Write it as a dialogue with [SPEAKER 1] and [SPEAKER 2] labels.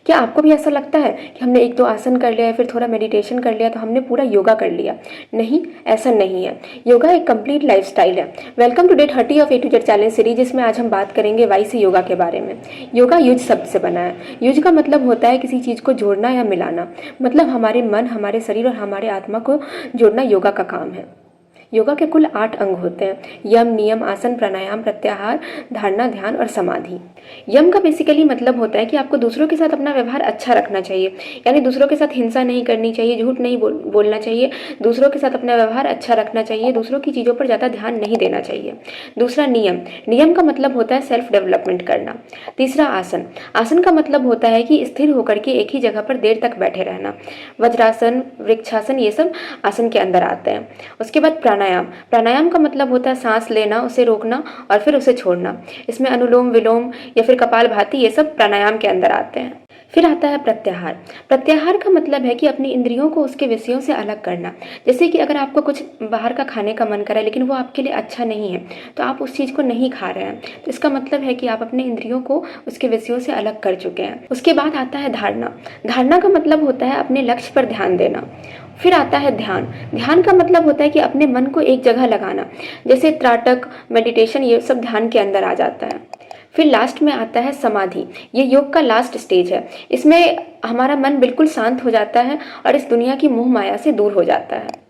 [SPEAKER 1] क्या आपको भी ऐसा लगता है कि हमने एक दो आसन कर लिया, फिर थोड़ा मेडिटेशन कर लिया तो हमने पूरा योगा कर लिया? नहीं, ऐसा नहीं है। योगा एक कंप्लीट लाइफस्टाइल है। Welcome to day 30 of A to Z challenge series, जिसमें आज हम बात करेंगे वाई से योगा के बारे में। योगा युज शब्द से बना है। युज का मतलब होता है किसी चीज़ को जोड़ना या मिलाना, मतलब हमारे मन, हमारे शरीर और हमारे आत्मा को जोड़ना योगा का काम है। योगा के कुल 8 अंग होते हैं: यम, नियम, आसन, प्राणायाम, प्रत्याहार, धारणा, ध्यान और समाधि। यम का बेसिकली मतलब होता है कि आपको दूसरों के साथ अपना व्यवहार अच्छा रखना चाहिए, यानी दूसरों के साथ हिंसा नहीं करनी चाहिए, झूठ नहीं बोलना चाहिए, दूसरों के साथ अपना व्यवहार अच्छा रखना चाहिए, दूसरों की चीज़ों पर ज़्यादा ध्यान नहीं देना चाहिए। दूसरा नियम, नियम का मतलब होता है सेल्फ डेवलपमेंट करना। तीसरा आसन, आसन का मतलब होता है कि स्थिर होकर के एक ही जगह पर देर तक बैठे रहना। वज्रासन, वृक्षासन, ये सब आसन के अंदर आते हैं। उसके बाद प्राणायाम, प्राणायाम का मतलब होता है सांस लेना, उसे रोकना और फिर उसे छोड़ना। इसमें अनुलोम विलोम या फिर कपालभाति, ये सब प्राणायाम के अंदर आते हैं। फिर आता है प्रत्याहार। प्रत्याहार का मतलब है कि अपनी इंद्रियों को उसके विषयों से अलग करना। जैसे कि अगर आपको कुछ बाहर का खाने का मन करे लेकिन वो आपके लिए अच्छा नहीं है, तो आप उस चीज़ को नहीं खा रहे हैं, तो इसका मतलब है कि आप अपने इंद्रियों को उसके विषयों से अलग कर चुके हैं। उसके बाद आता है धारणा। धारणा का मतलब होता है अपने लक्ष्य पर ध्यान देना। फिर आता है ध्यान। ध्यान का मतलब होता है कि अपने मन को एक जगह लगाना, जैसे त्राटक, मेडिटेशन, ये सब ध्यान के अंदर आ जाता है। फिर लास्ट में आता है समाधि। ये योग का लास्ट स्टेज है। इसमें हमारा मन बिल्कुल शांत हो जाता है और इस दुनिया की मोह माया से दूर हो जाता है।